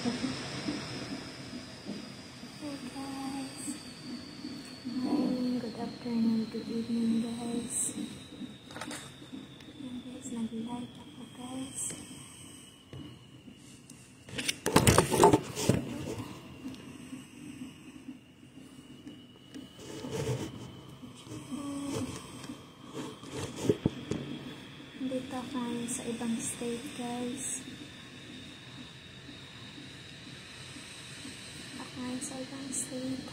Hey guys. Morning, good afternoon, good evening guys. Ayan guys, nag-light ako guys. Dito ako sa ibang state guys. Sa ibang state.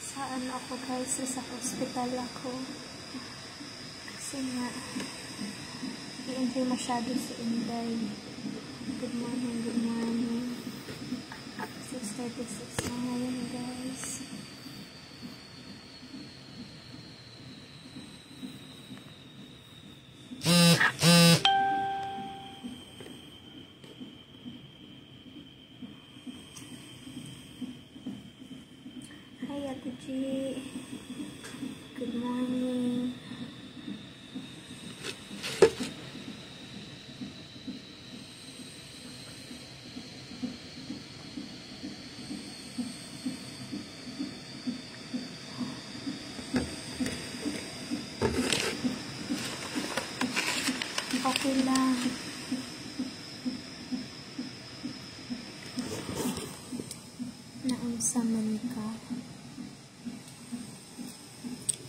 Saan ako guys? Sa hospital ako. Kasi nga i-enjoy masyado si Inday. Good morning, good morning. 6:36 na ngayon guys. Hi Ate G. Good morning. Okay lang. Naunsaman ka.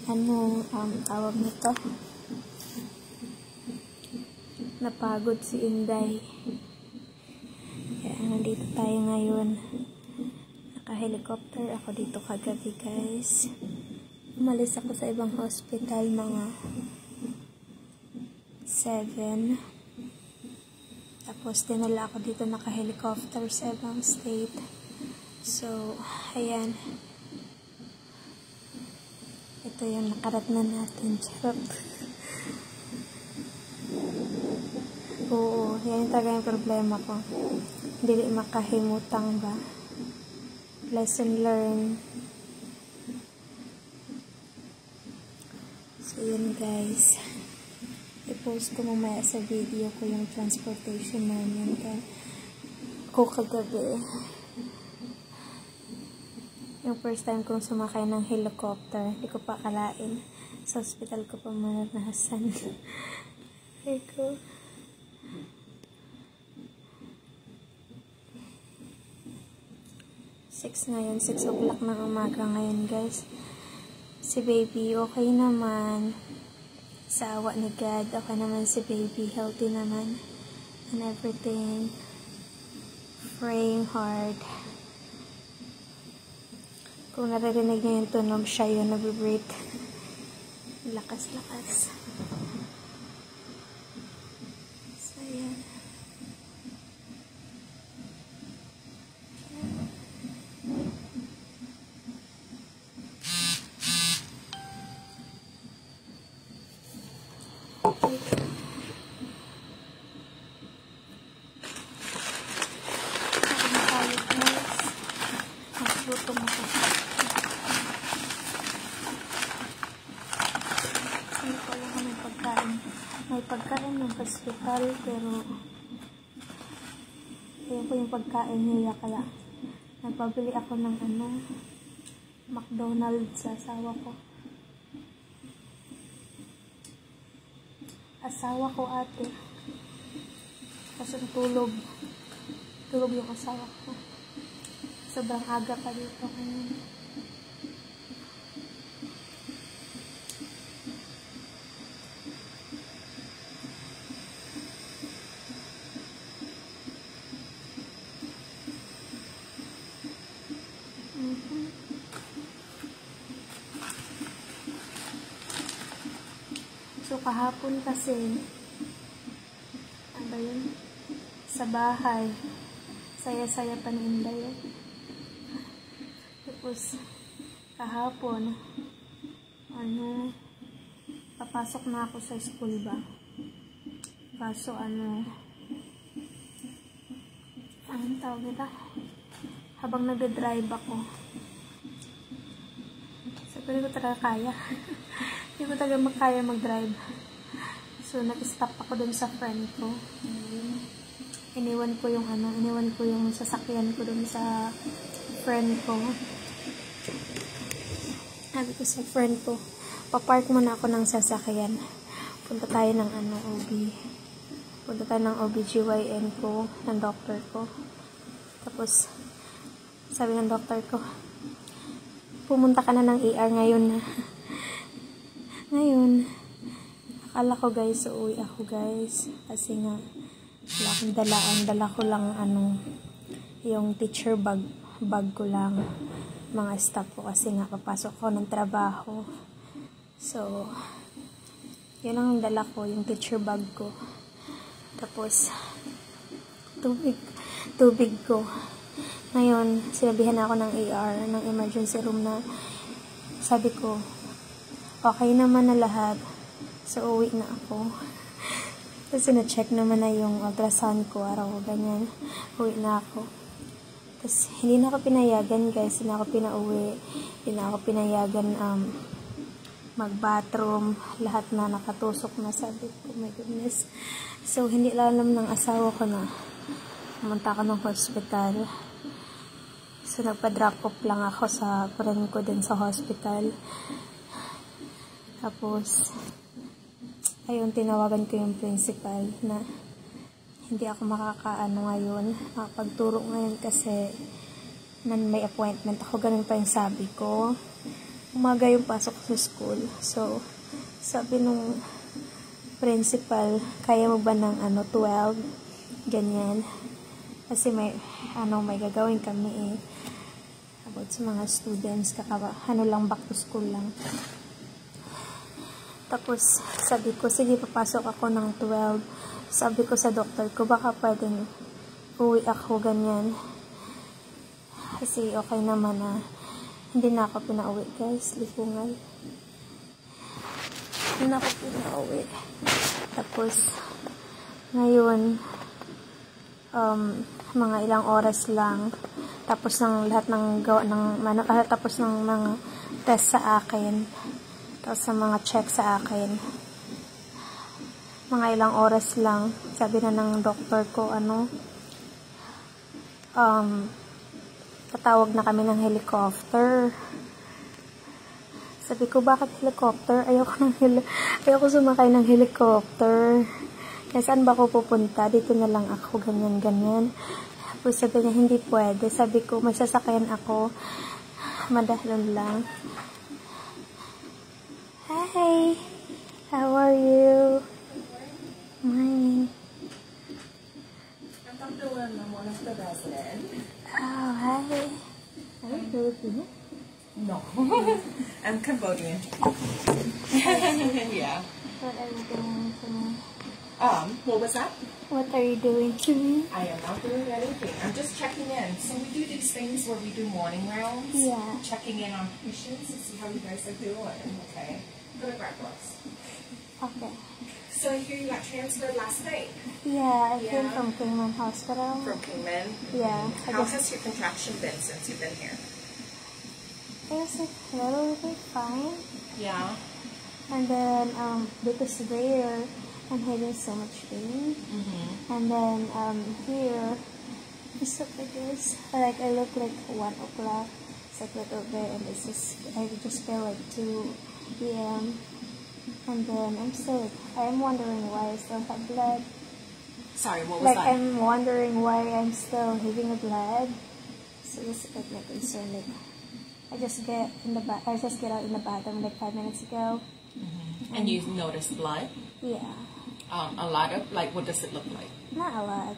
Ano tawag nito? Napagod si Inday. Kaya nandito tayo ngayon. Naka-helicopter ako dito kagabi guys. Umalis ako sa ibang hospital mga 7. Tapos dinala ako dito naka-helicopter sa ibang state. So, ayan. Ito yung nakarat na natin. Charot. Oo, yan yung talaga yung problema ko. Hindi makahimutang ba? Lesson learned. So, yun guys. I-post ko mamaya sa video ko yung transportation namin. Ko kagabi. Yung first time kong sumakay ng helicopter, hindi ko pa akalain. Sa hospital ko pa maranasan. Ay ko. Ngayon, 6 o'clock ng umaga ngayon guys. Si baby, okay naman. Sa awa ni God, okay naman si baby. Healthy naman. And everything. Praying hard. Kung naririnig niyo yung tunog, siya yun nag-breathe. Lakas-lakas. So, yan. Magluto mo ko. Hindi ko alam kung may pagkain. May pagkain ng hospital, pero ayaw ko yung pagkain niya, kaya nagpabili ako ng McDonald's sa asawa ko. Asawa ko ate. Kasi tulog yung asawa ko. Sobrang aga pa dito ngayon. So kahapon kasi ano yun? Sa bahay saya-saya pa ni Inday. Tapos kahapon papasok na ako sa school ba, kaso anong tawag nila, habang nagdadrive ako sabi ko talaga kaya hindi ko talaga makaya mag-drive. So, nag-stop ako dun sa friend ko. Iniwan ko yung sasakyan ko dun sa friend ko. Sabi ko sa friend ko, papark muna ako ng sasakyan. Punta tayo ng OB. Punta tayo ng OBGYN ko, ng doctor ko. Tapos, sabi ng doctor ko, pumunta ka na ng ER ngayon na. Ngayon, akala ko guys, uuwi ako guys. Kasi nga, wala akong dala. Ang dala ko lang, yung teacher bag ko lang. Mga staff ko kasi nga, papasok ko ng trabaho. So, yun ang dala ko, yung teacher bag ko. Tapos, tubig ko. Ngayon, sinabihan ako ng ER, ng emergency room na, sabi ko, okay naman na lahat. So, uwi na ako. Tapos, na-check naman na yung ultrasound ko, araw, ganyan. Uwi na ako. Tapos, hindi na ako pinayagan, guys. Hindi na ako pinauwi. Hindi na ako pinayagan, mag-bathroom. Lahat na nakatusok na. Sabi ko, my goodness. So, hindi alam ng asawa ko na pumunta ako ng hospital. So, nagpa-drop off lang ako sa friend ko din sa hospital. Tapos, ayun, tinawagan ko yung principal na hindi ako makakaano ngayon, makapagturo ngayon kasi may appointment ako. Ganun pa yung sabi ko. Umaga yung pasok sa school. So, sabi nung principal, kaya mo ba ng 12? Ganyan. Kasi may gagawin kami about sa mga students, lang, back to school lang. Tapos, sabi ko, sige, papasok ako ng 12. Sabi ko sa doktor ko, baka pwedeng uwi ako, ganyan. Kasi okay naman na. Hindi na ako pinauwi, guys. Lipungan. Hindi na ako pinauwi. Tapos, ngayon, mga ilang oras lang. Tapos ng lahat ng tapos ng mga test sa akin. Tapos ng mga check sa akin. Mga ilang oras lang. Sabi na ng doktor ko, tatawag na kami ng helicopter. Sabi ko, bakit helicopter? Ayoko sumakay ng helicopter. Kaya saan ba ako pupunta? Dito na lang ako, ganyan. Tapos sabi niya, hindi pwede. Sabi ko, may sasakyan ako. Madahlon lang. Hi! How are you? Morning. I'm Dr. Lim. I'm one of the residents. Oh, hi. Are you Filipino? No. I'm Cambodian. Yeah. What are you doing to me? What was that? What are you doing to me? I am not doing anything. I'm just checking in. So we do these things where we do morning rounds. Yeah. Checking in on patients to see how you guys are doing. Okay. Go to grab gloves. Okay. So I hear you got transferred last night. Yeah, I came Yeah. from Kingman Hospital. From Kingman. Yeah. How has your contraction been since you've been here? It was like a little bit fine. Yeah. And then, because there, I'm having so much pain. And then, here, it's like this. Like, I look like 1 o'clock. It's like little bit, and I just feel like 2 p.m. And then, I'm wondering why I still have blood. Sorry, what was Like, that? I'm wondering why I'm still having a blood. So, this is like my concern. Like, I just get out in the bathroom like 5 minutes ago. And you've noticed blood? Yeah. A lot of, like, what does it look like? Not a lot.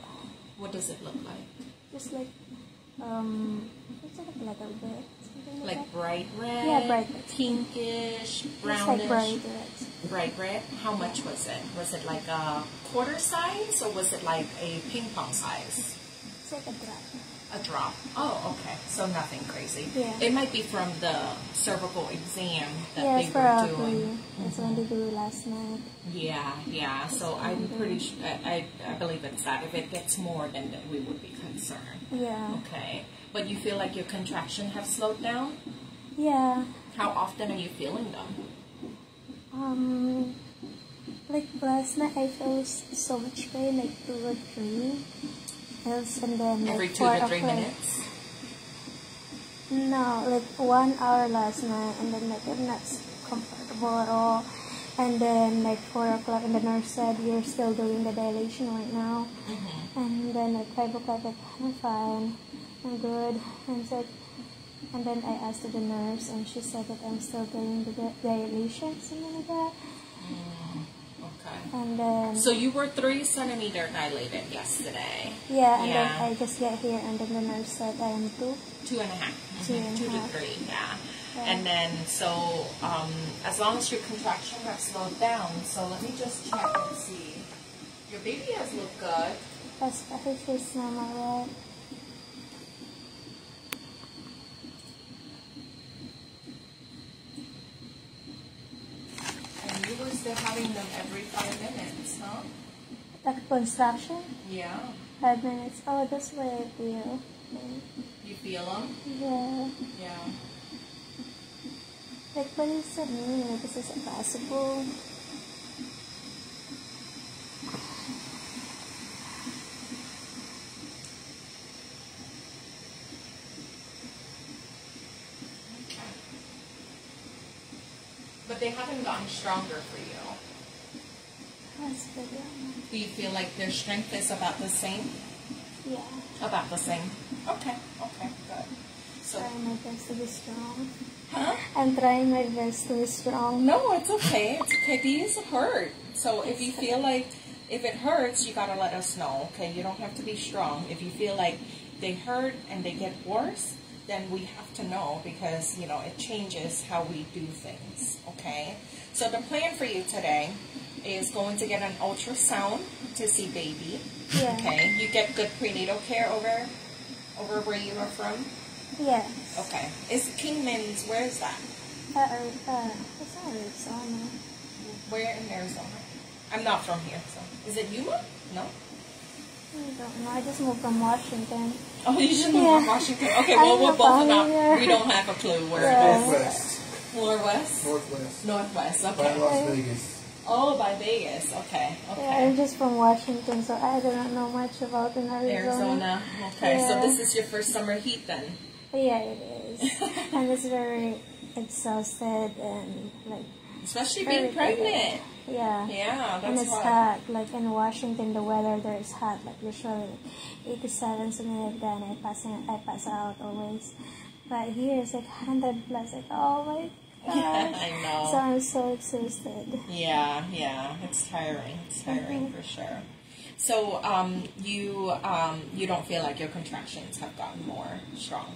What does it look like? Just like, it's like a little bit. Something like Like that. bright red? Yeah, bright red. Pinkish? It's Brownish? like bright red. Bright red? How much was it? Was it like a quarter size or was it like a ping pong size? It's like a drop. A drop. Oh, okay. So nothing crazy. Yeah. It might be from the cervical exam that Yeah, they it's were probably. doing. That's when they do last night. Yeah. So I'm pretty sure, I believe it's that. If it gets more, then we would be concerned. Yeah. Okay. But you feel like your contraction have slowed down? Yeah. How often are you feeling them? Like last night I felt so much pain, like 2 or 3 else, and then like Every 2 4 to 3 o'clock. minutes? No, like 1 hour last night, and then like I'm not comfortable at all. And then like 4 o'clock, and the nurse said you're still doing the dilation right now. And then at 5 o'clock, like, I'm fine, I'm good. And then I asked the nurse, and she said that I'm still doing the dilation, something like that. Okay. And then So you were 3 centimeter dilated yesterday. yeah, and then Yeah. I just get here, and then the nurse said I am 2. 2.5. 2.5. 2 to 3, yeah. Yeah. And then, so, as long as your contraction have slowed down, so let me just check and see. Your baby has looked good. That's why she's normal, right? And you were still having them every 5 minutes, huh? Like construction, Yeah. 5 minutes. Oh, that's why I feel. You feel them? Yeah. Yeah. Like, what does it mean? Like, is this possible? But they haven't gotten stronger for you. That's good. Do you feel like their strength is about the same? Yeah. About the same. Okay, good. So, Trying my best to be strong. huh? I'm trying my best to be strong. No, it's okay. It's okay. These hurt. So if you feel like if it hurts, you gotta let us know. Okay, you don't have to be strong. If you feel like they hurt and they get worse, then we have to know because it changes how we do things. Okay. So the plan for you today is going to get an ultrasound to see baby. Yeah. Okay. You get good prenatal care over where you are from. Yes. Okay. Is Kingman's? Where is that? It's not Arizona. Where in Arizona? I'm not from here, so. Is it Yuma? No? I don't know. I just moved from Washington. Oh, you should move Yeah. from Washington. Okay, I well, we're have both family there. not. We don't have a clue where Yeah. it is. Northwest. More west? Northwest. Northwest, By okay. Las Vegas. Oh, by Vegas. Okay, Yeah, okay. I'm just from Washington, so I do not know much about in Arizona. Arizona. Okay, so Yeah. this is your first summer heat then? But yeah, it is. And it's very exhausted and like Especially very being pregnant. Yeah. Yeah, And that's it's hard. hot. Like in Washington, the weather there is hot. Like usually 87, something like that. And I pass out always. But here it's like 100 plus. Like, oh my gosh. I know. So I'm so exhausted. Yeah, it's tiring. It's tiring for sure. So, you don't feel like your contractions have gotten more strong?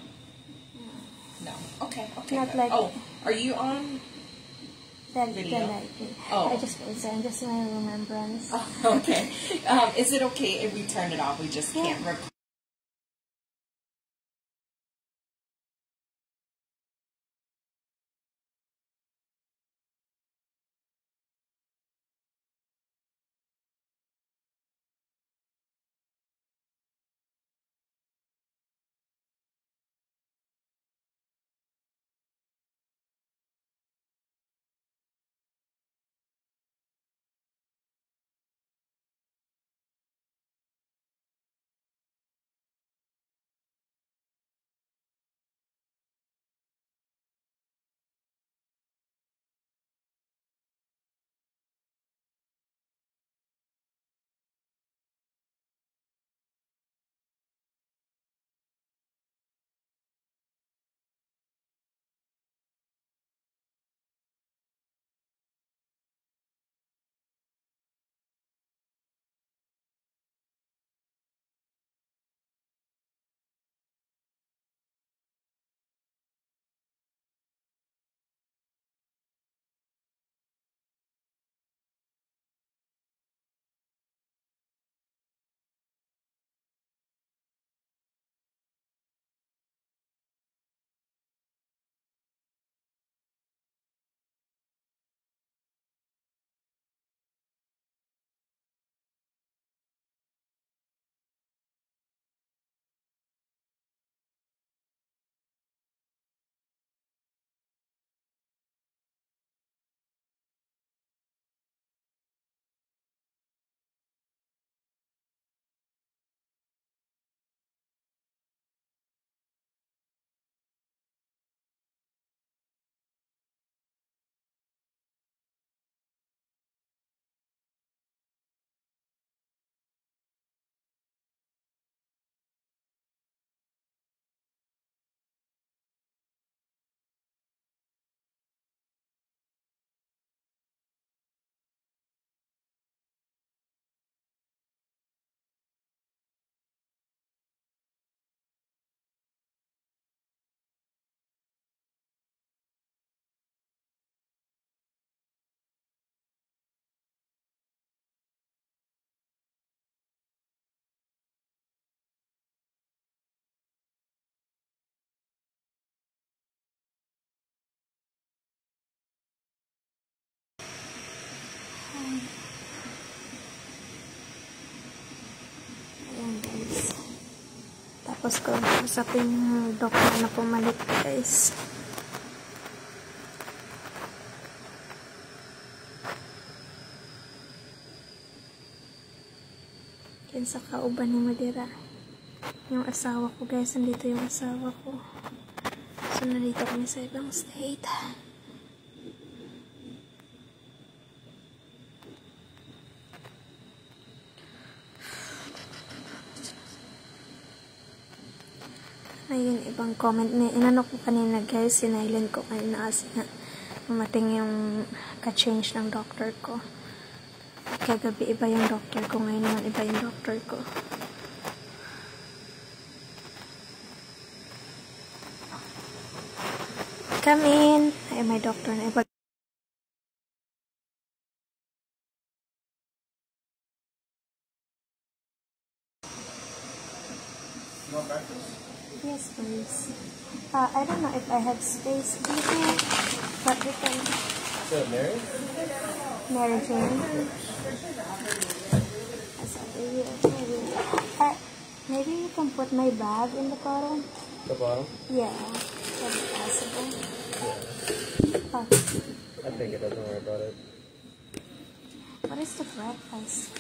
No. Okay. Not good. like- Oh, are you on? Then Video? I Oh. just was there, just my remembrance. Okay. Is it okay if we turn it off? We just Yeah. can't record. Tapos ko usapin yung doktor na pumalit, guys. Yan sa kauban ni Madira. Yung asawa ko, guys. Nandito yung asawa ko. So, nandito kami sa ibang state. Ayun, ibang comment na inano ko kanina, guys. Sinailan ko kanina kasi na umating yung ka-change ng doctor ko. Kagabi iba yung doctor ko, ngayon naman iba yung doctor ko. Come in. Ay, may doctor na iba. Yes, please. I don't know if I have space. Do you think that we can... So, Mary? Mary Jane? Maybe you can put my bag in the bottom? The bottom? Yeah. That's possible. Yeah. Oh. I think it doesn't worry about it. What is the breakfast?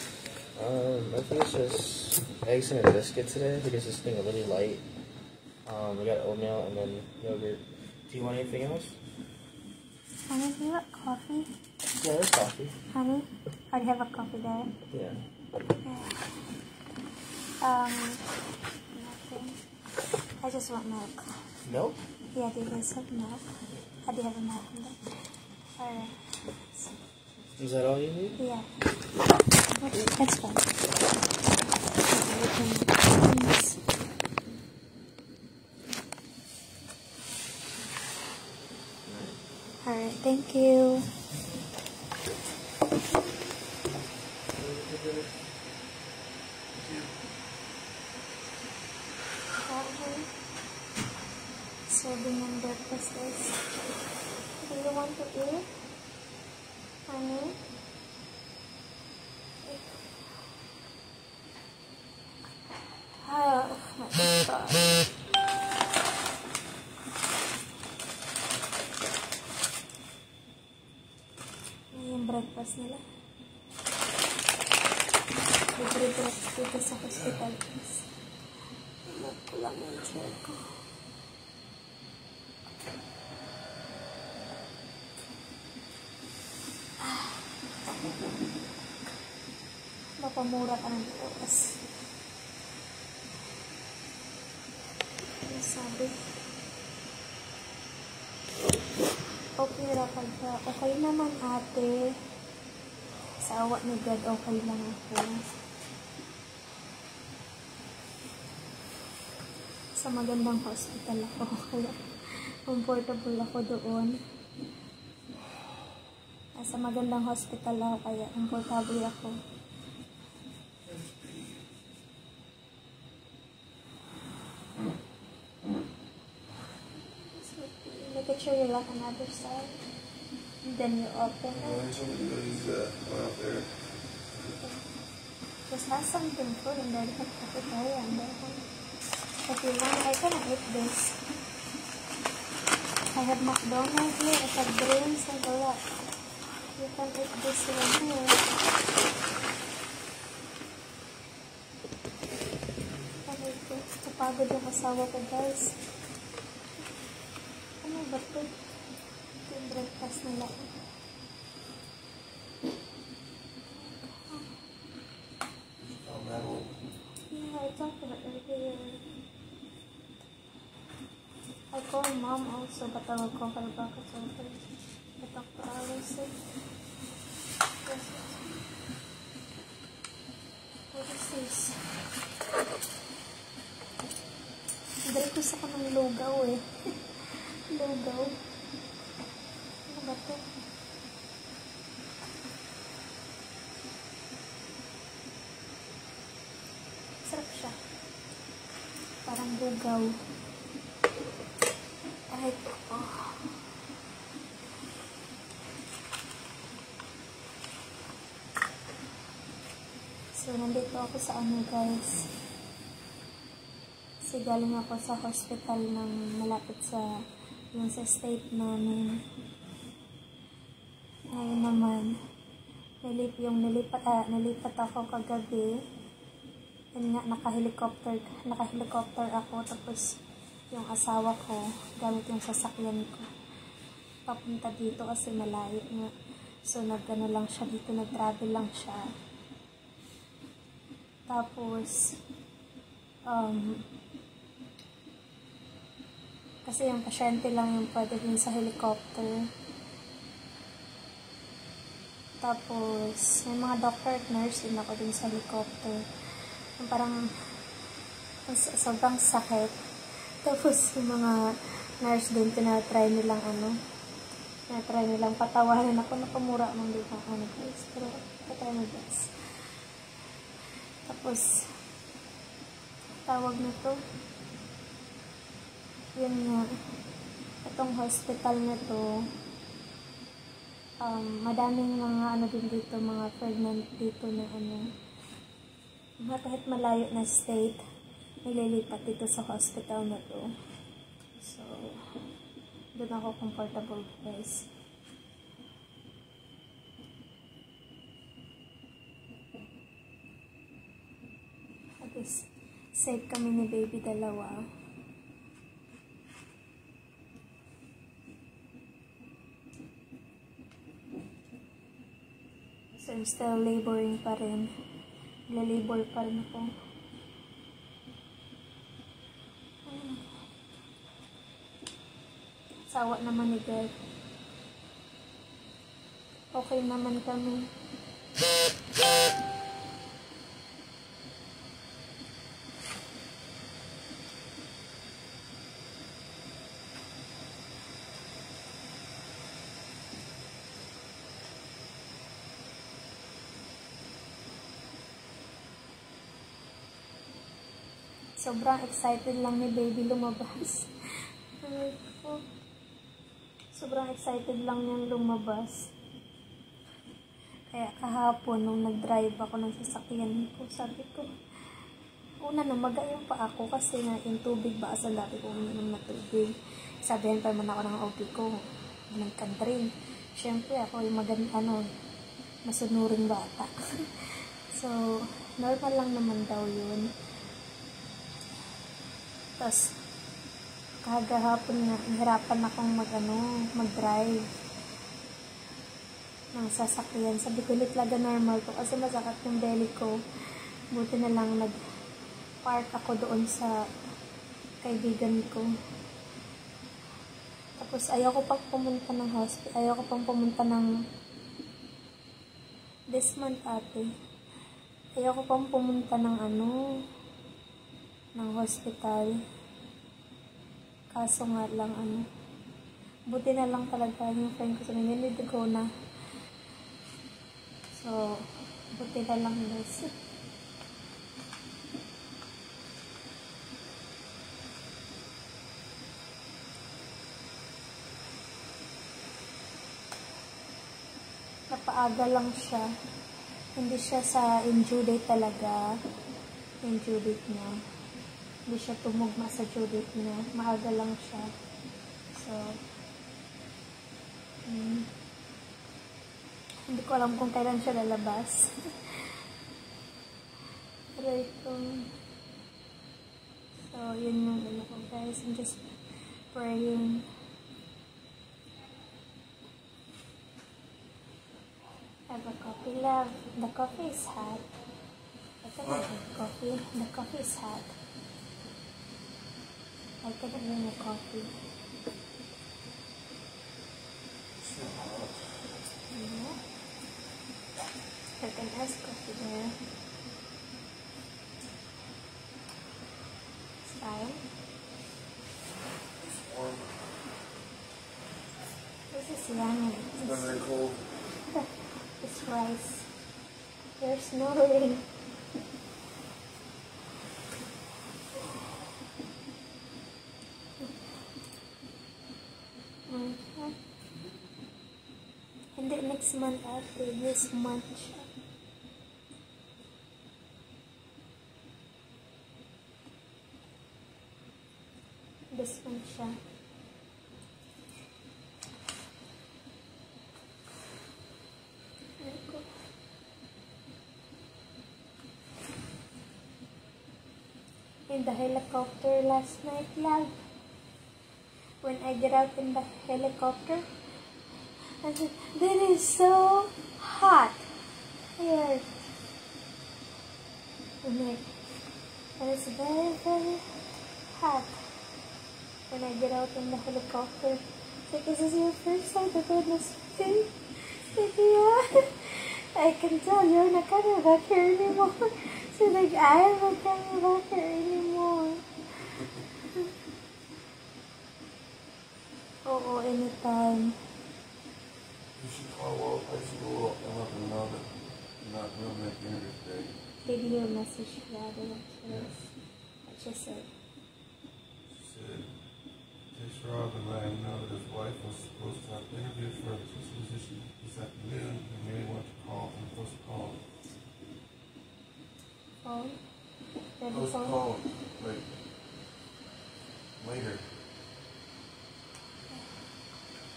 I think it's just eggs and a biscuit today because it's being really light. We got oatmeal and then yogurt. Do you want anything else? Honey, do you want coffee? Yeah, there's coffee. Honey? I already have a coffee there. Yeah. Nothing. I just want milk. Milk? Yeah, do you guys have milk? I do have a milk in there. Alright. Is that all you need? Yeah. That's fine. Alright, thank you. Serving and breakfast, guys. Do you want to eat? Honey? Oh my God. Yung breakfast nila. Libre breakfast dito sa hospital. Nagkulang yung chair ko. Mapamura ka ng oras. Sabi. Okay ra ka siya. Okay naman, ate. Sa awa ni God, okay lang ako. Sa magandang hospital ako. Kaya comfortable ako doon. Sa magandang hospital ako, kaya comfortable ako. Make it sure you lock another side. And then you open it. Just have something food in there. Have cafeteria in there. If you want, I can eat this. I have McDonald's here. I have drinks and all that. You can eat this one here. Kapagod yung asawa ko, guys. Ano ba ito? Ito yung breakfast nila. Yeah, I talked about it earlier. I called mom also, but I will call her back at some point. I talked to Alice. What is this? Request ako ng lugaw eh. Lugaw. Ano ba ito? Sarap siya. Parang lugaw. Ay, oh. So, nandito ako sa ano, guys. Kasi galing ako sa hospital ng malapit sa yung sa state namin. Ngayon naman, nilipat ako kagabi. Yun nga, naka-helicopter ako. Tapos, yung asawa ko, gamit yung sasakyan ko. Papunta dito kasi malayo nga. So, nag-ano lang siya dito, nag-travel lang siya. Tapos, kasi yung pasyente lang yung pwede din sa helicopter. Tapos, may mga doctor at nurse din ako din sa helicopter. Yung parang sobrang sakit. Tapos, yung mga nurse din, tinatry nilang patawanan ako. Nakamura ng dito guys. Pero, patry mo guys. Tapos, tawag na to. Yun nga. Itong hospital na to, madaming mga din dito, mga pregnant dito na kahit malayo na state, nililipat dito sa hospital na to. So, doon ako comfortable guys. Tapos, safe kami ni baby dalawa. So, I'm still laboring pa rin. Lalabor pa rin ako. Sawa naman ni God. Okay naman kami. Sobrang excited lang ni baby lumabas. Sobrang excited lang niyang lumabas. Kaya kahapon, nung nag-drive ako ng sasakyan ko, sabi ko, una namaga yung pa ako kasi nga yung tubig ba sa dati ko uminom na tubig. Sabihan pa naman ako ng OB ko, nagkandrin. Siyempre ako yung masunuring bata. So, normal lang naman daw yun. Tapos, kagahapon nga, nahirapan akong mag-drive ng sasakyan. Sabi ko, litlaga normal to kasi masakit yung belly ko. Buti na lang nag-park ako doon sa kaibigan ko. Tapos, ayaw ko pang pumunta ng hospital. Ayaw ko pang pumunta ng this month ate. Ayaw ko pang pumunta ng ng hospital. Kaso nga lang buti na lang talaga yung friend ko sa you need to go na. So, buti na lang guys. Napaaga lang siya. Hindi siya sa due date talaga. Yung due date niya. Hindi siya tumugma sa due date niya. Maaga lang siya. So, hindi ko alam kung kailan siya lalabas. Pero so, yun yung ko guys. I'm just praying. Have a coffee, love. The coffee is hot. I cannot drink coffee. The coffee is hot. I cannot drink a coffee. Yeah. I can ask coffee there. It's fine. It's warm. This is yummy. It's not very cold. It's rice. There's no rain. Hindi next month after this month siya. This one siya. In the helicopter last night, love. When I get out in the helicopter, I said, "This is so hot here." And it's very, very hot. When I get out in the helicopter, like, "Is this your first time to go this thing?" Like, "Yeah." I can tell you're not coming back here anymore. So like, I'm not coming back here anymore. Oh, anytime. You should call Walt High School and let them know that you're not going to make the interview today. Video message the other one. What she said. She said, text Rob and let him know that his wife was supposed to have an interview for the position this afternoon and may want to call and postpone. Phone? Postpone, like, later.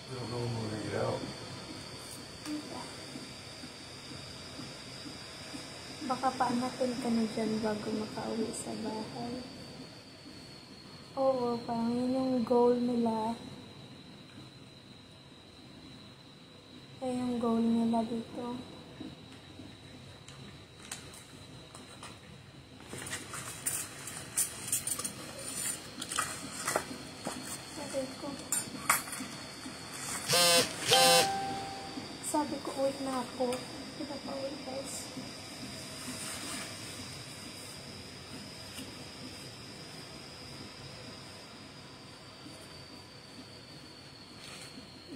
We don't know when we're going to get out. Baka paanatin ka na dyan bago makauwi sa bahay. Oo, parang yun yung goal nila. Ay, yung goal nila dito. Sabi ko, wait na ako. Kita pa ulit, guys.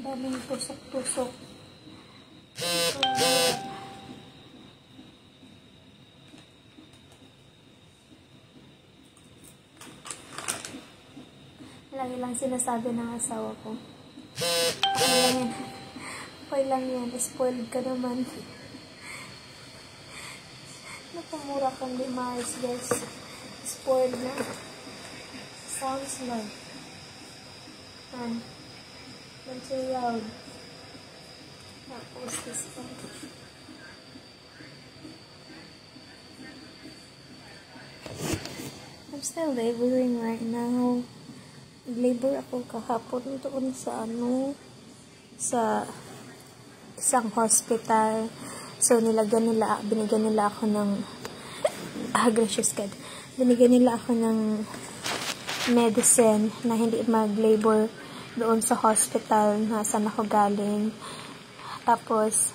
Daming tusok-tusok. Lagi lang sinasabi ng asawa ko. Okay lang yan. Okay lang yan. Spoiled ka naman. Nakamura kang di maayos, guys. Spoiled na. Sounds like. And not too loud. Tapos this one. I'm still laboring right now. Labor ako kahapon doon sa sa isang hospital. So binigyan nila ako ng gracious God. Binigyan nila ako ng medicine na hindi mag-labor doon sa hospital na saan ako galing. Tapos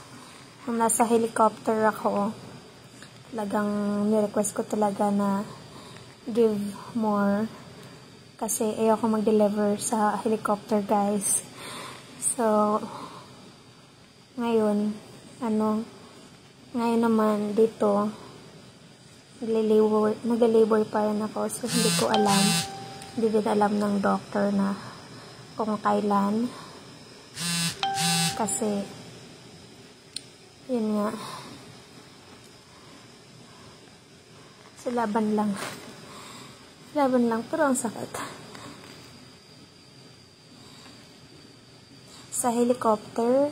nung nasa helicopter ako, talagang ni-request ko talaga na give more. Kasi ayoko mag-deliver sa helicopter, guys. So, ngayon naman dito, nag-labor pa rin ako. So, hindi ko alam. Hindi din alam ng doctor na kung kailan. Kasi, yun nga. So, laban lang. Pero ang sakit. Sa helicopter,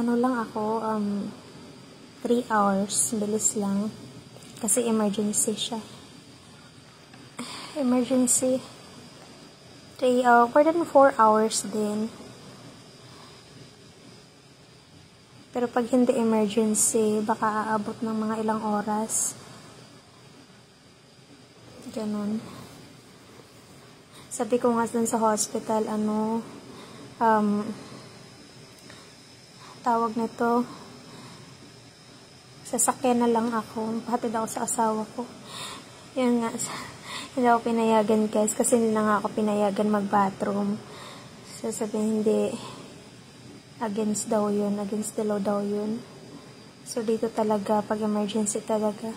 lang ako, 3 hours, bilis lang. Kasi emergency siya. Emergency. 3 hours, pwede 4 hours din. Pero pag hindi emergency, baka aabot ng mga ilang oras. Ganon. Sabi ko nga dun sa hospital, tawag nito, sasakyan na lang ako. Pahatid ako sa asawa ko. Yun nga, hindi ako pinayagan, guys, kasi hindi na nga ako pinayagan mag-bathroom. So, sabihin, hindi, against the law daw yun. So, dito talaga, pag emergency talaga,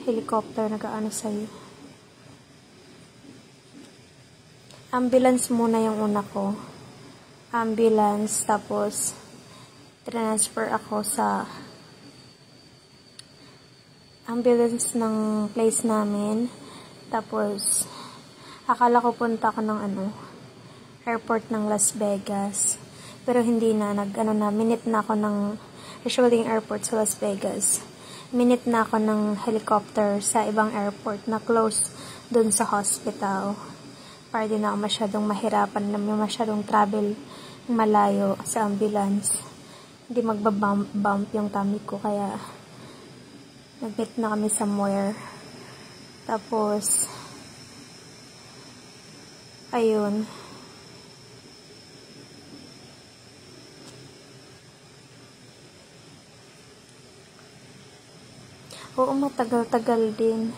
helicopter nag-aano sa'yo. Ambulance muna yung una ko. Ambulance, tapos transfer ako sa ambulance ng place namin. Tapos Akala ko punta ako ng airport ng Las Vegas. Pero hindi na, minute na ako ng, usually yung airport sa Las Vegas. Minute na ako ng helicopter sa ibang airport na close dun sa hospital. Para di na ako masyadong mahirapan na masyadong travel malayo sa ambulance. Hindi magbabump yung tummy ko, kaya nag-meet na kami somewhere. Tapos, ayun. Oo, matagal-tagal din.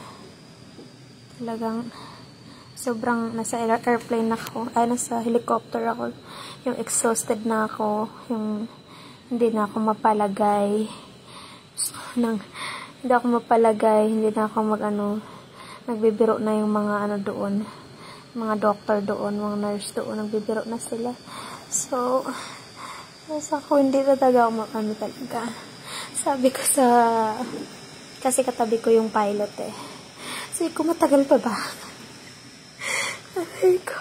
Talagang, sobrang nasa airplane ako. Ay, nasa helicopter ako. Yung exhausted na ako. Yung hindi na ako mapalagay. Hindi ako mapalagay. Hindi na ako nagbibiro na yung mga doon. Mga doctor doon, mga nurse doon. Nagbibiro na sila. So, nasa ako, hindi talaga ako talaga. Sabi ko kasi katabi ko yung pilot eh. Sabi ko, matagal pa ba? Sabi ko,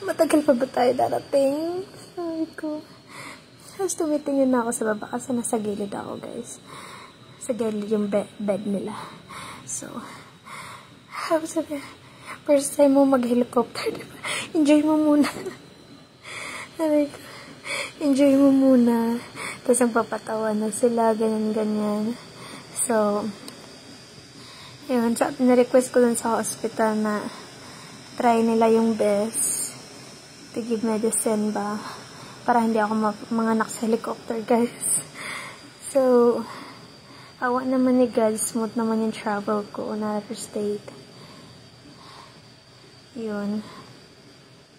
matagal pa ba tayo darating? Sabi ko. Tapos tumitingin na ako sa baba kasi nasa gilid ako, guys. Sa gilid yung bed nila. So, sabi, first time mo mag-helicopter, diba? Enjoy mo muna. Sabi ko, enjoy mo muna. Tapos ang papatawa na sila, ganyan-ganyan. So, yun. So, na-request ko dun sa hospital na try nila yung best to give medicine ba para hindi ako manganak sa helicopter, guys. So, awa naman ni God, smooth naman yung travel ko na state. Yun.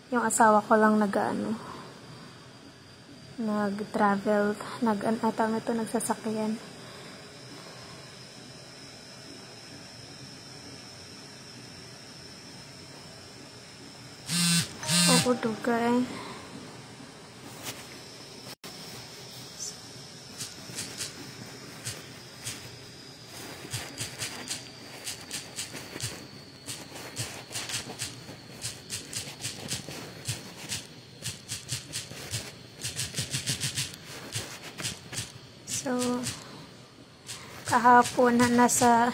Yung asawa ko lang nag-travel, nagsasakyan. Oo, dugay. So, kahapon na nasa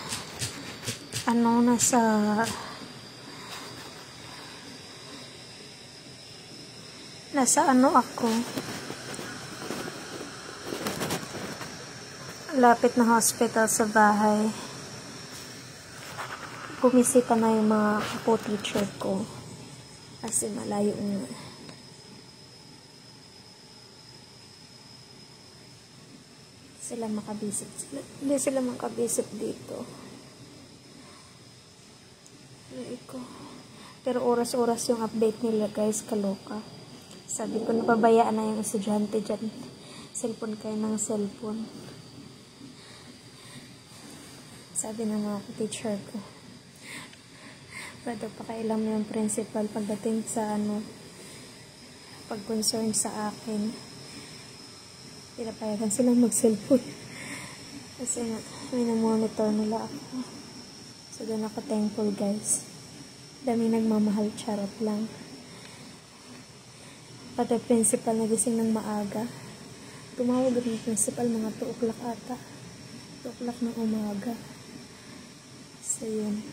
ako, lapit na hospital sa bahay. Bumisita na yung mga kapo-teacher ko kasi malayo nga. Hindi sila makabisit dito. Pero oras-oras yung update nila, guys, kaloka. Sabi ko, napabayaan na yung estudyante dyan. Cellphone kayo ng cellphone. Sabi ng mga teacher ko, pwede pakailam yung principal pagdating sa pag-concern sa akin. Pinapayagan silang mag-cellphone. Kasi may na-monitor nila ako. So, doon ako thankful, guys. Dami nagmamahal, charot lang. Pati principal nagising ng maaga. Tumawag ng principal mga 2 o'clock ata. 2 o'clock ng umaga. So, yun.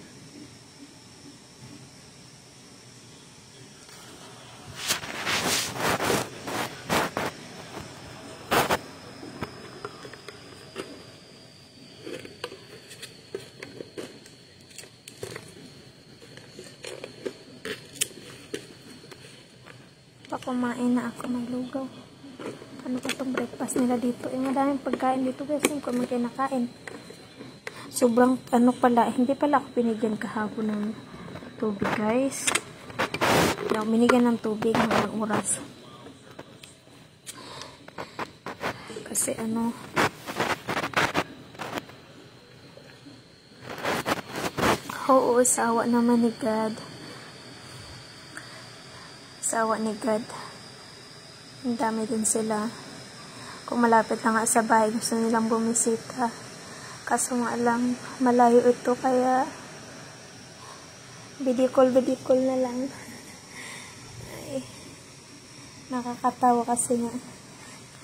Kumain na ako ng lugaw. Ano pa itong breakfast nila dito? Madaming pagkain dito, guys. Hindi ko kinakain. Sobrang pala. Hindi pala ako binigyan kahapon ng tubig, guys. Hindi ako binigyan ng tubig ng oras. Kasi oo, sawa naman ni God. Sawa ni God. Ang dami din sila. Kung malapit na nga sa bahay, gusto nilang bumisita. Kaso nga lang, malayo ito, kaya Video call na lang. Ay, nakakatawa kasi nga.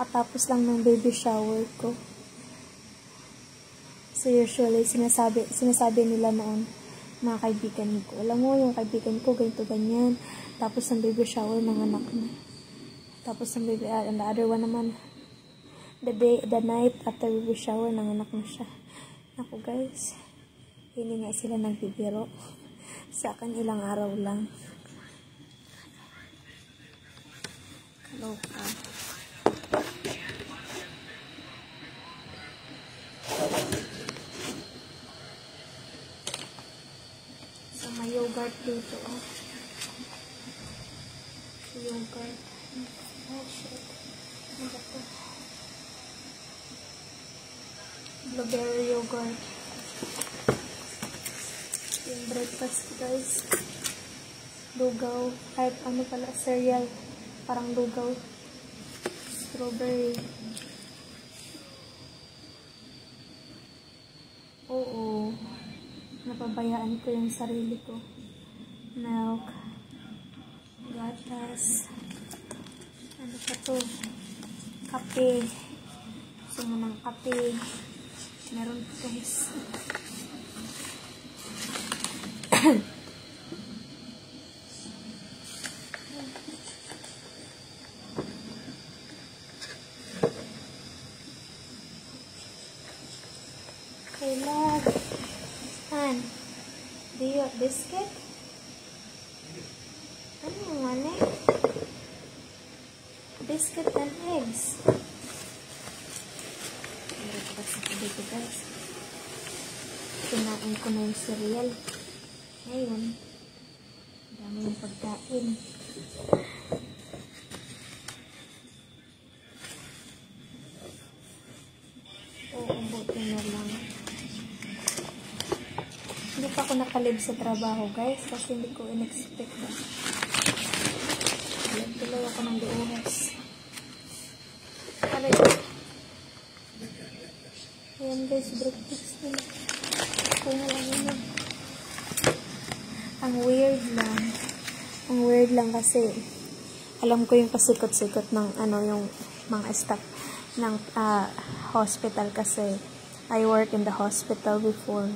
Katapos lang ng baby shower ko. So usually, sinasabi nila noon, mga kaibigan ko. Alam mo, yung kaibigan ko, ganito, ganyan. Tapos ng baby shower, nanganak na. Tapos ng baby, and the other one naman, the night after baby shower, nanganak na siya. Ako guys, hindi nga sila nagbibiro. Sa akin, ilang araw lang. Kaloka. So, may yogurt dito. Oh. Yogurt. Oh, shit. Ano ba ito? Blueberry yogurt. Yung breakfast, guys. Lugaw. Kahit ano pala, cereal. Parang lugaw. Strawberry. Oo. Napabayaan ko yung sarili ko. Milk. Gatas. Ano pa to? Kape. Gusto mo ng kape. Meron po guys. Okay, love. Han, do you want biscuit? Ano man eh? Biscuit and eggs. Breakfast ako dito guys. Kinain ko na yung cereal. Ngayon, dami yung pagkain. Buti na lang. Hindi pa ako nakalib sa trabaho guys kasi hindi ko in-expect na. Tuloy ako ng oras. Ayan guys, breakfast nila. Kung lang yun. Ang weird lang kasi alam ko yung pasikot-sikot ng ano yung mga staff ng hospital kasi I work in the hospital before.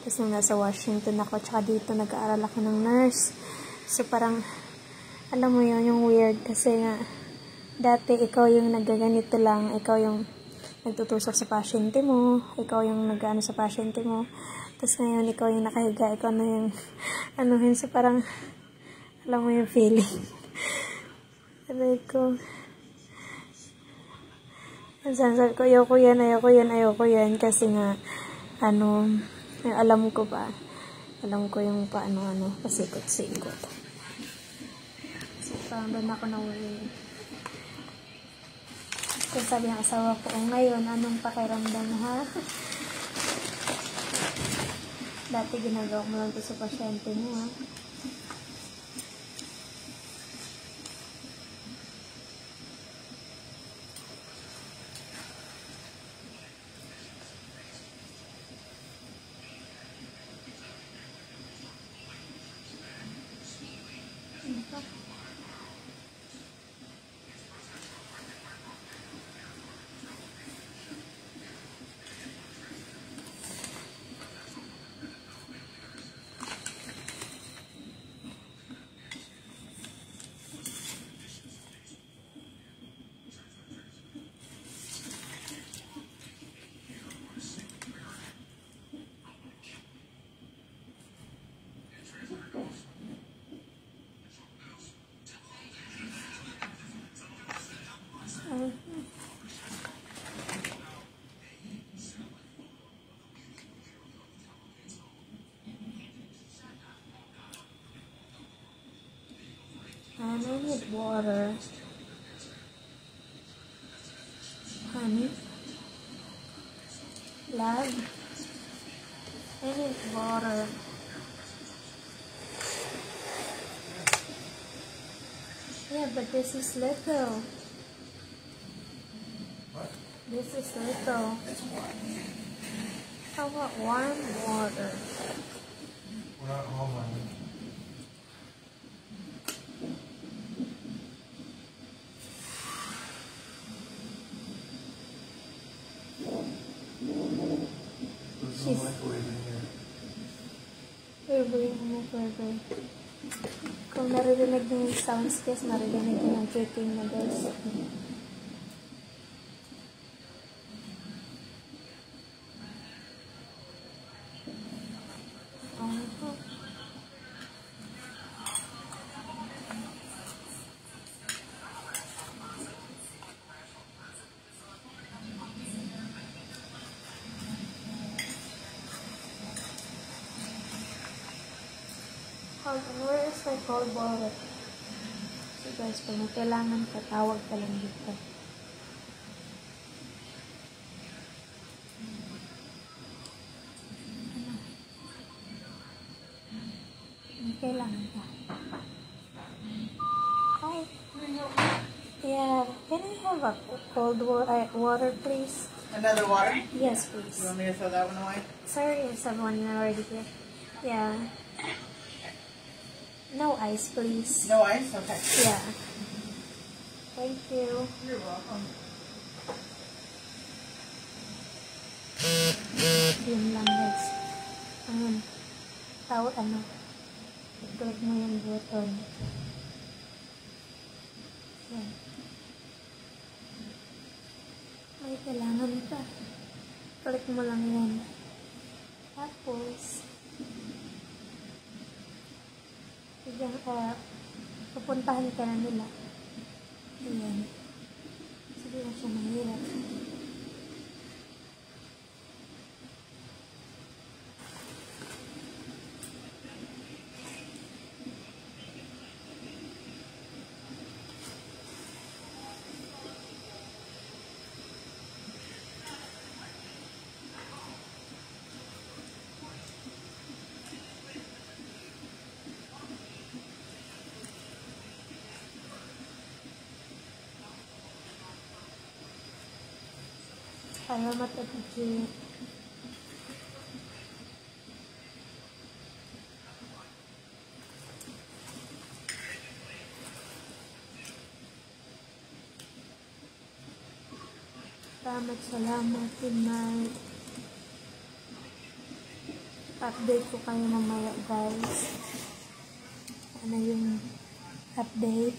Tapos nung nasa Washington ako, tsaka dito nag-aaral ako ng nurse. So parang alam mo yun, yung weird kasi nga dati ikaw yung nagaganito lang, ikaw yung nagtutusok sa pasyente mo, ikaw yung nag-ano sa pasyente mo. Tapos ngayon, ikaw yung nakahiga, ikaw na yung anuhin. So parang alam mo yung feeling. Aray ko. Sabi ko, ayoko yan. Kasi nga, alam ko ba, alam ko yung paano, pasikot-sikot. So, parang doon ako na-worry. Kasi sabi ng asawa ko, ngayon, anong pakiramdam ha? Dati ginagawa mo lang ito sa pasyente mo ha. I need water. Honey? Love? I need water. Yeah, but this is little. What? This is little. It's warm. How about warm water? We're not home, honey. No microwave in here. Forever. Kung naririnig niyo yung sounds, guys, naririnig niyo yung clicking na, guys. Where is my cold water? So guys, pag may kailangan ka, tawag ka lang dito. May kailangan ka. Hi. Yeah, can I have a cold water, please? Another water? Yes, please. You want me to throw that one away? Sorry, is someone already here? Yeah. No ice, please. No ice? Okay. Yeah. Thank you. You're welcome. Yun lang, guys. I-click mo yung button. Yan. May kailangan ka. Click mo lang yan. Tapos, pupuntahan ka na nila. Ayan. Sige na siya mahirap. Salamat at Gigi. Salamat. Good night. Update ko kayo mamaya, guys. Ano yung update?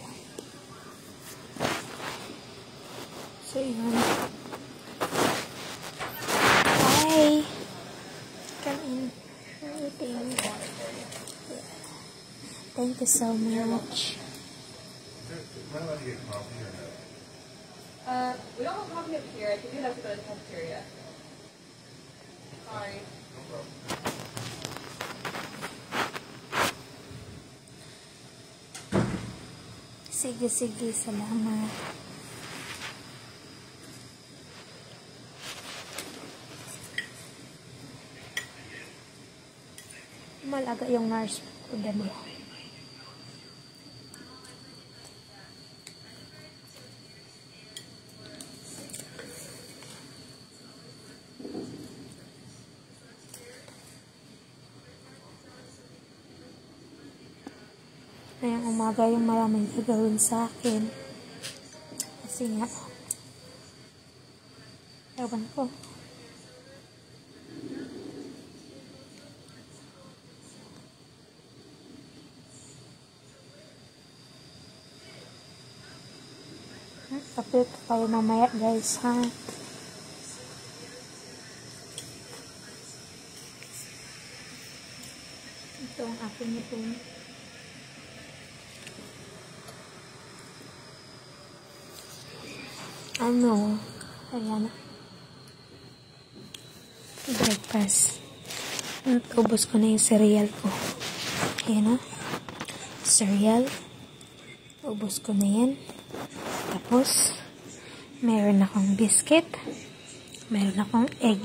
So, yun. Hi. Come in. Waiting. Thank you so much. Am I allowed to get coffee or no? We don't have coffee up here. I think you'd have to go to the cafeteria. Sorry. No problem. Sige, salamat. Malaga yung nurse ko dali. Ngayong umaga yung maraming gagawin sa akin. Kasi nga, ewan ko. Update ko kayo mamaya, guys, ha? Ito ang aking ito. Ayan. Breakfast. Ubos ko na yung cereal ko. Ayan, cereal. Ubos ko na yan. Tapos, meron akong biscuit. Meron akong egg.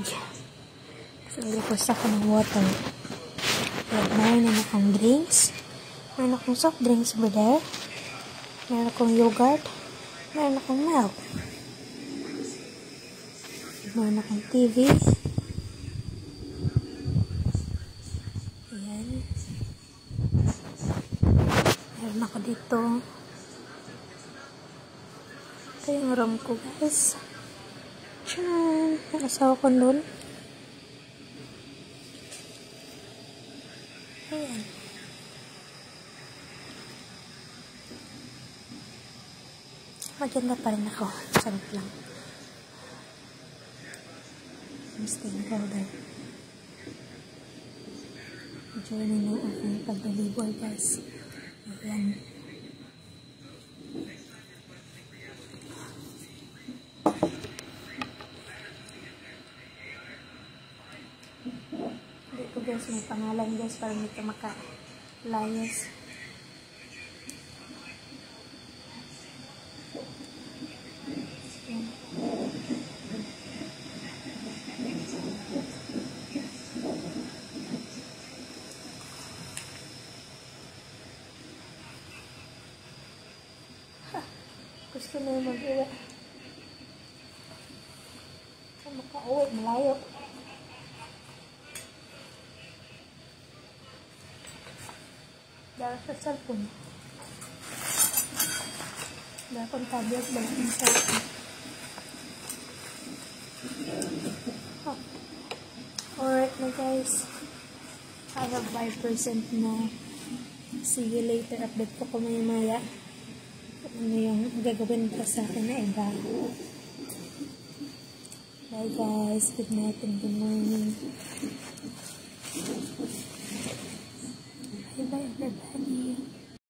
So, ilipos ako ng water. At meron akong drinks. Meron akong soft drinks over there. Meron akong yogurt. Meron akong milk. Meron akong TV. Ayan. Meron ako dito. Ito yung room ko, guys. Tiyan! Ang asawa ko doon. maganda pa rin ako. Sarap lang. I'm staying holder. Enjoy na ng aking pagbalibol, guys. Ayan. Dito guys, may pangalan guys para dito makalayas. Gusto na yung mag-uwi. Kung maka-uwi, malayo. Dahil sa cellphone. Dahil kong tablet, balik ng cellphone. Oh. Alright na guys. Have a 5% na. See you later. Update ko kumaya-maya. Ano yung gagawin pa sa akin na iba. Bye guys. Good night and good morning. Bye bye everybody.